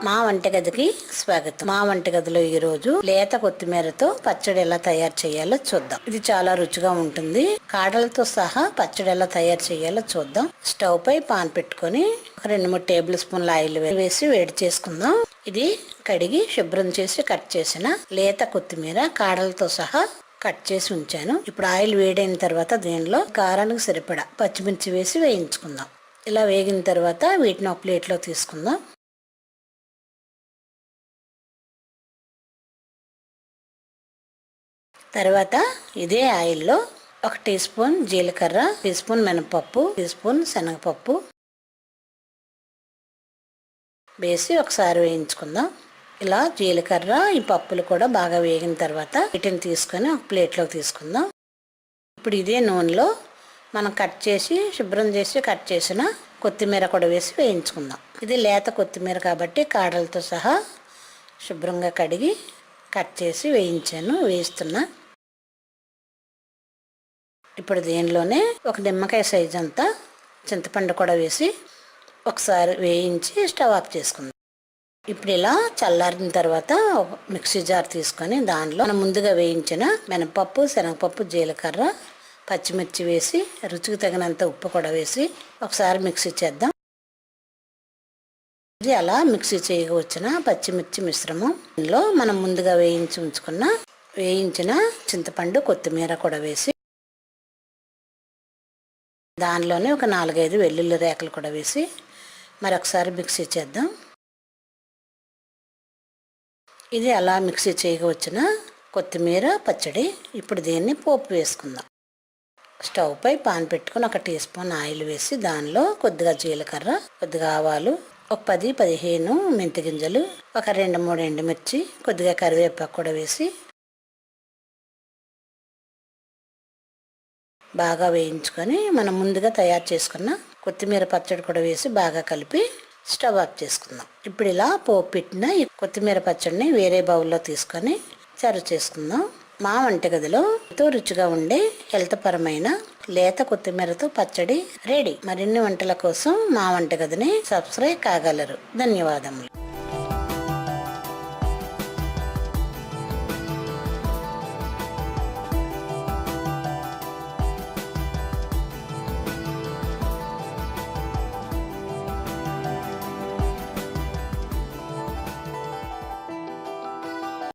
మా వంటగదికి స్వాగతం. మా వంటగదిలో ఈ రోజు లేత కొత్తిమీరతో పచ్చడి ఎలా తయారు చేయాలో చూద్దాం. ఇది చాలా రుచిగా ఉంటుంది. కాడలతో సహా పచ్చడి ఎలా తయారు చేయాలో చూద్దాం. స్టవ్ పై పాన్ పెట్టుకొని 2-3 టేబుల్ స్పూన్ల ఆయిల్ వేసి వేడి చేసుకుందాం. ఇది కడిగి శుభ్రం చేసి కట్ చేసిన లేత కొత్తిమీర కాడలతో సహా కట్ చేసి ఉంచాను. ఇప్పుడు ఆయిల్ వేడైన తర్వాత దీనిలో కారానికి సరిపడా పచ్చిమిర్చి వేసి వేయించుకుందాం. ఇలా వేగిన తర్వాత వీటిని ఒక ప్లేట్లో తీసుకుందాం. తర్వాత ఇదే ఆయిల్లో 1 టీ స్పూన్ జీలకర్ర, టీ స్పూన్ మినపప్పు, టీ స్పూన్ శనగపప్పు వేసి ఒకసారి వేయించుకుందాం. ఇలా జీలకర్ర ఈ పప్పులు కూడా బాగా వేగిన తర్వాత వీటిని తీసుకొని ఒక ప్లేట్లోకి తీసుకుందాం. ఇప్పుడు ఇదే నూనెలో మనం శుభ్రం చేసి కట్ చేసిన కొత్తిమీర కూడా వేసి వేయించుకుందాం. ఇది లేత కొత్తిమీర కాబట్టి కాడలతో సహా శుభ్రంగా కడిగి కట్ చేసి వేస్తున్నా. ఇప్పుడు దీనిలోనే ఒక నిమ్మకాయ సైజు అంతా చింతపండు కూడా వేసి ఒకసారి వేయించి స్టవ్ ఆఫ్ చేసుకుందాం. ఇప్పుడు ఇలా చల్లారిన తర్వాత ఒక మిక్సీ జార్ తీసుకొని దానిలో మనం ముందుగా వేయించిన మినపప్పు, శనగపప్పు, జీలకర్ర, పచ్చిమిర్చి వేసి రుచికి తగినంత ఉప్పు కూడా వేసి ఒకసారి మిక్సీ చేద్దాం. ఇది అలా మిక్సీ చేయవచ్చిన పచ్చిమిర్చి మిశ్రమం ఇందులో మనం ముందుగా వేయించిన చింతపండు, కొత్తిమీర కూడా వేసి దానిలోనే ఒక 4-5 వెల్లుల్లి రేకలు కూడా వేసి మరొకసారి మిక్సీ చేద్దాం. ఇది అలా మిక్సీ చేయవచ్చిన కొత్తిమీర పచ్చడి. ఇప్పుడు దీన్ని పోపు వేసుకుందాం. స్టవ్ పై పాన్ పెట్టుకుని 1 టీ స్పూన్ ఆయిల్ వేసి దానిలో కొద్దిగా జీలకర్ర, కొద్దిగా ఆవాలు, ఒక 10-15 మెంతి గింజలు, ఒక 2-3 ఎండుమిర్చి, కొద్దిగా కరివేపాకు కూడా వేసి బాగా వేయించుకొని మనం ముందుగా తయారు చేసుకున్న కొత్తిమీర పచ్చడి కూడా వేసి బాగా కలిపి స్టవ్ ఆఫ్ చేసుకుందాం. ఇప్పుడు ఇలా పోపు పెట్టిన ఈ కొత్తిమీర పచ్చడిని వేరే బౌల్లో తీసుకొని సర్వ్ చేసుకుందాం. మా వంటగదిలో ఎంతో రుచిగా ఉండే హెల్త్ పరమైన లేత కొత్తిమీరతో పచ్చడి రెడీ. మరిన్ని వంటల కోసం మా వంటగదిని సబ్స్క్రైబ్ కాగలరు. ధన్యవాదములు.